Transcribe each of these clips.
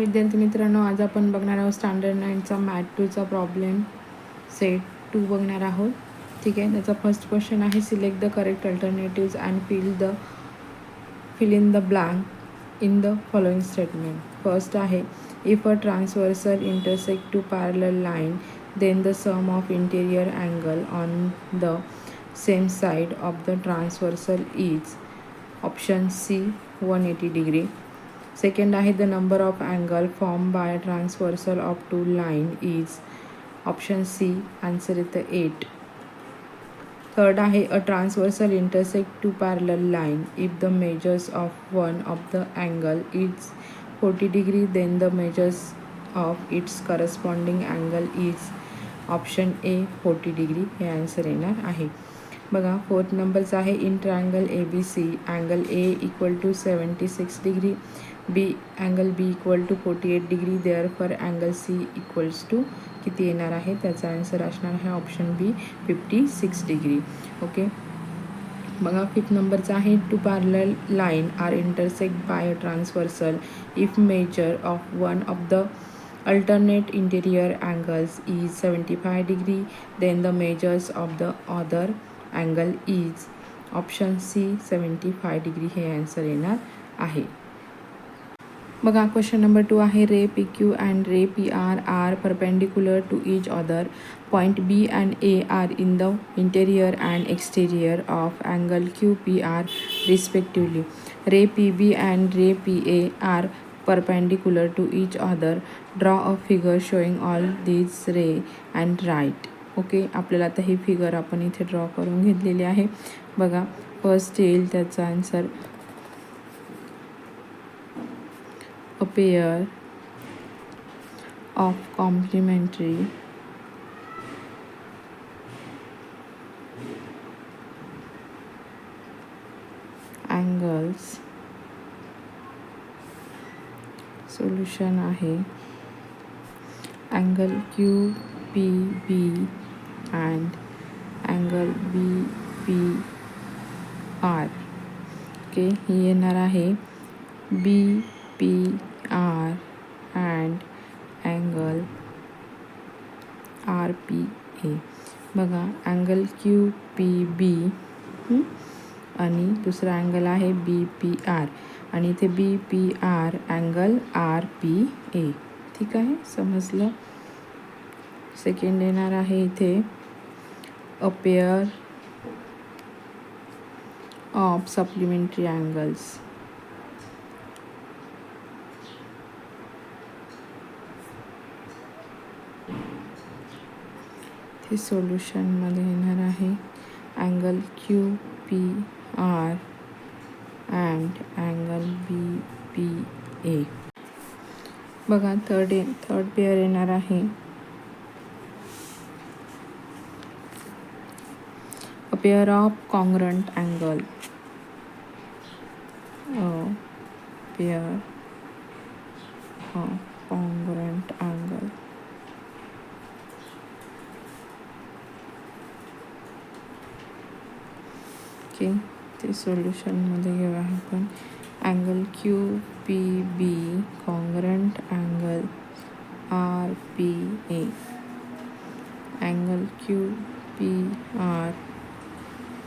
विद्यार्थी मित्रांनो, आज आपण बघणार आहोत स्टँडर्ड 9चा मॅथ 2चा प्रॉब्लेम सेट 2 बघणार आहोत. ठीक आहे. त्याचा फर्स्ट क्वेश्चन आहे, select the correct alternatives and fill in the blank in the following statement. First आहे, if a transversal intersect two parallel line then the sum of interior angle on the same side of the transversal is option C 180 degree. Second आहे, the number of angle formed by a transversal of two line is option C, answer is the 8. Third आहे, a transversal intersect two parallel line if the measures of one of the angle is 40 degree then the measures of its corresponding angle is option A 40 degree. हे answer येणार आहे. बघा, fourth नंबरचा आहे, in triangle ABC angle A equal to 76 degree, angle B equal to 48 degree, therefore angle C equals to किती येणार आहे, त्याचा आन्सर असणार आहे ऑप्शन बी 56 डिग्री. ओके. बघा, फिफ्थ नंबरचा आहे, two parallel line are intersect by a transversal if measure of one of the alternate interior angles is 75 degree then the measures of the other angle is option C 75 degree. हे answer येणार आहे. बघा, question number 2 आहे, रे PQ and ray PR are perpendicular to each other. Point B and A are in the interior and exterior of angle QPR respectively. Ray PB and ray PA are perpendicular to each other. Draw a figure showing all these ray and write. Okay. आपल्याला आता ही figure आपण इथे draw करून घेतलेली आहे. बघा, first येईल त्याचा answer, a pair of complementary angles. Solution आहे angle QPB and angle BPR. Okay. ही येणार आहे BPR and angle RPA. बघा, अँगल QPB आणि दुसरा अँगल आहे BPR आणि इथे BPR अँगल RPA. ठीक आहे, समजलं. सेकंड येणार आहे इथे, अ पेअर ऑफ सप्लिमेंटरी अँगल्स. ते सोल्युशनमध्ये येणार आहे angle QPR and angle BPA. बघा, थर्ड पेअर येणार आहे, a pair of congruent angle. A pair of congruent angle. Okay. ते सोल्युशनमध्ये घेऊया आपण angle QPB congruent angle RPA, angle QPR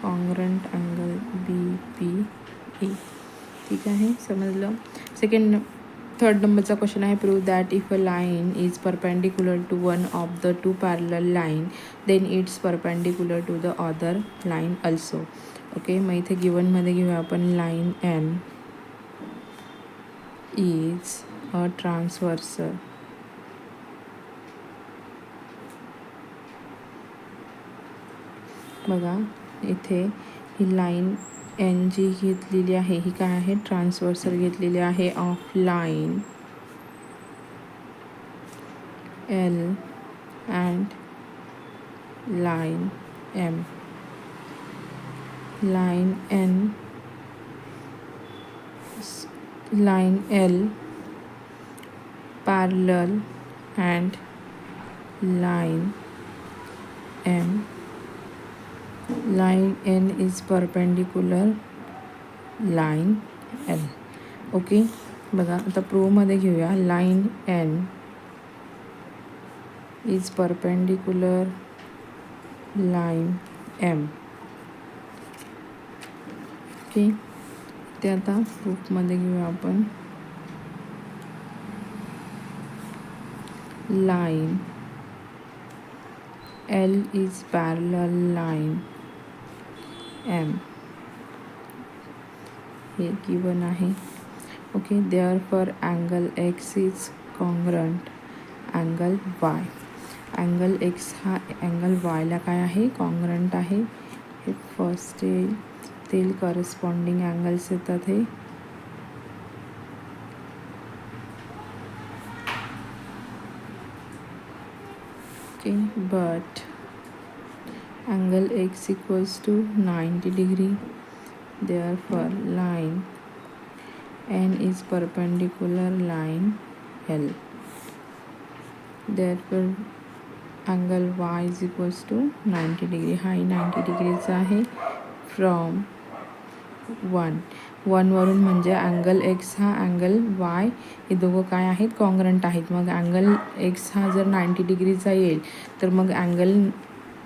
congruent angle BPA. ठीक आहे, समजलं. थर्ड नंबरचा क्वेश्चन आहे, prove that if a line is perpendicular to one of the two parallel line then it's perpendicular to the other line also. Okay. मग इथे गिवनमध्ये घेऊया आपण, line N is a transversal बघा, इथे ही लाईन N जी घेतलेली आहे ही काय आहे, ट्रान्सव्हर्सल घेतलेली आहे of line L and line M. Line L parallel and line M. Line N is perpendicular line L. Okay. बघा आता प्रूव्हमध्ये घेऊया. Line N is perpendicular line M. Okay, ते आता प्रूफमध्ये घेऊया आपण. Line L is parallel line M, हे गिवन आहे. Okay, therefore angle X is congruent angle Y. Angle X हा अँगल वायला काय आहे, कॉन्ग्रंट आहे. हे फर्स्ट येईल करस्पॉन्डिंग अँगल्स येतात हे. Okay, but angle X equals to 90 degree. Therefore, line N is perpendicular line L. Therefore, angle Y is equals to 90 degree. हा 90 डिग्रीचा आहे. फ्रॉम 1 वरून, म्हणजे अँगल एक्स हा अँगल वाय हे दोघं काय आहेत, कॉन्ग्रंट आहेत. मग अँगल एक्स हा जर 90 डिग्रीचा येईल तर मग अँगल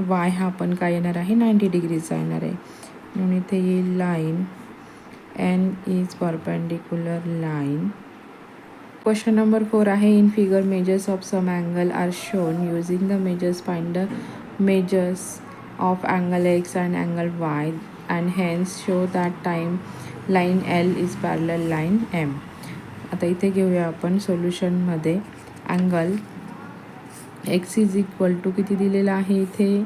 वाय हा पण काय येणार आहे, 90 डिग्रीचा येणार आहे. म्हणून इथे येईल line N is perpendicular line. Question number 4 आहे. In figure measures of some angle are shown using the measures. Find the measures of angle X and angle Y and hence show that time line L is parallel line M. आता इथे घेऊया आपण सोल्युशनमध्ये. Angle X is equal to किती दिलेला आहे इथे,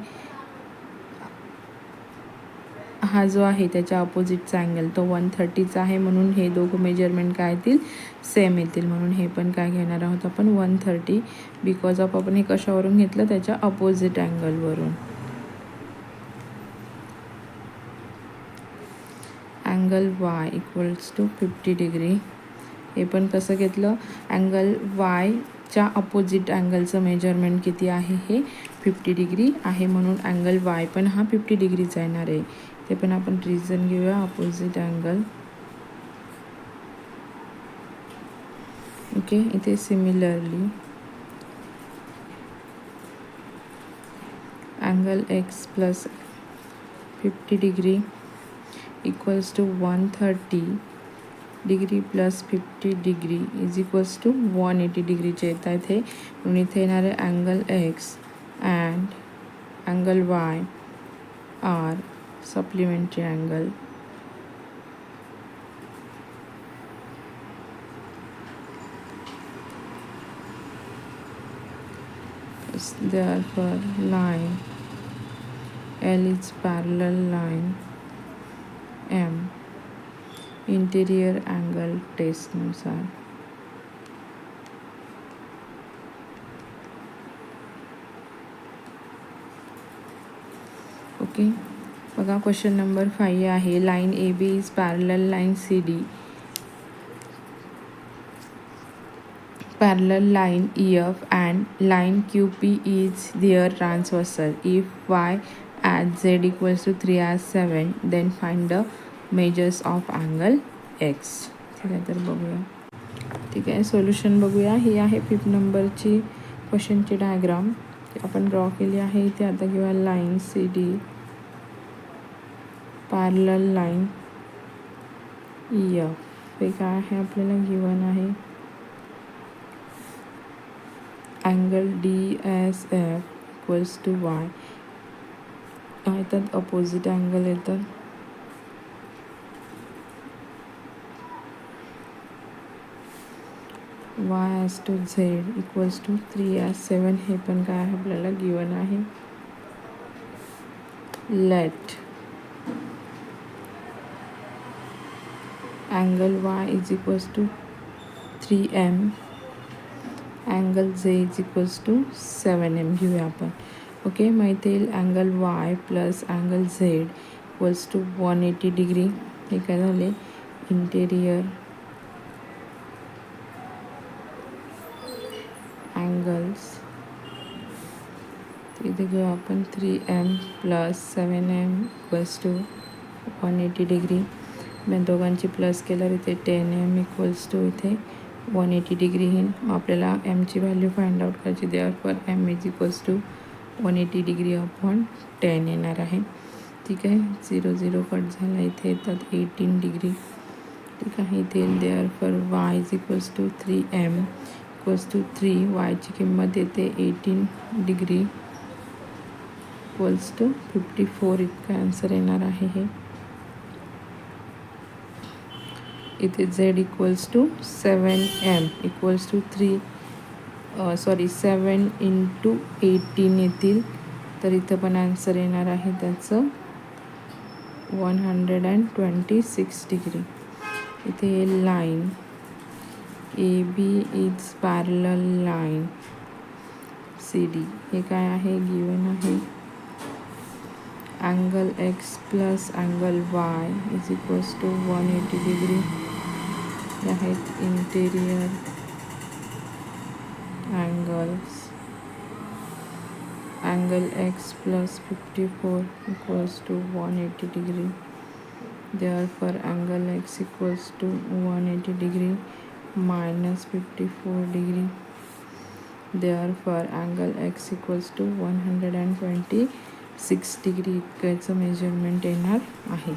हा जो आहे त्याच्या अपोजिटचा अँगल तो 130चा आहे. म्हणून हे दोघं मेजरमेंट काय येतील, सेम येतील. म्हणून हे पण काय घेणार आहोत आपण, 130. बिकॉज ऑफ आपण हे कशावरून घेतलं, त्याच्या अपोजिट अँगलवरून. Angle Y equals to 50 degree. हे पण कसं घेतलं, अँगल वायच्या अपोजिट अँगलचं मेजरमेंट किती आहे, हे 50 डिग्री आहे. म्हणून अँगल वाय पण हा 50 डिग्रीचा येणार आहे. ते पण आपण रिझन घेऊया, अपोजिट अँगल. ओके, इथे similarly angle X plus 50 degree equals to 130 degree plus 50 degree is equals to 180 डिग्रीचे येत आहेत हे. म्हणून इथे येणारे angle X and angle Y are supplementary angle. Therefore, line L is parallel line M. Interior angle test नुसार. ओके, बघा क्वेश्चन नंबर 5 आहे. Line A B is parallel line C D. Parallel line E F and line Q P is their transversal. If Y at Z equals to 3r7 then find the measures of angle X. ठीक आहे, तर बघूया. ठीक आहे, solution बघूया. ही आहे 5 नंबरची क्वेश्चनची diagram आपण ड्रॉ केली आहे इथे. आता घेऊया line C D parallel line E F. हे काय आहे आपल्याला गिवन आहे, angle D S F equals to Y. येतात अपोजिट अँगल येतात. Y as to Z equals to 3r7. हे पण काय आहे आपल्याला गिवन आहे. Let angle Y is equals to 3m, angle Z is equals to 7m घेऊया आपण. ओके, मग इथे येईल angle Y plus angle Z equals to 180 degree. हे काय झाले, इंटेरियर अँगल्स. इथे घेऊ आपण 3m plus 7m equals to 180 degree. मी दोघांची प्लस केल्यावर इथे 10m इक्वल्स टू इथे 180 डिग्री येईल. आपल्याला एमची व्हॅल्यू फाइंड आउट करायची. Therefore M is equals to 180 degree upon 10 येणार आहे. ठीक आहे. 0 0 कट झाला. इथे येतात 18 डिग्री. ठीक आहे. इथे therefore Y is equals to 3m equals to 3. वायची किंमत येते 18 डिग्री इक्वल्स टू 54. इतका आन्सर येणार आहे हे. इथे z equals to 7m equals to 7 into 18 येतील. तर इथं पण आन्सर येणार आहे त्याचं 126 डिग्री. इथे line AB is parallel line CD. हे काय आहे? गिवन आहे. Angle x plus angle y is equals to 180 degree. हे आहेत interior angles. Angle x plus 54 equals to 180 degree. Therefore angle x equals to 180 degree minus 54 degree. Therefore angle x equals to 126 degree इतकंच measurement येणार आहे.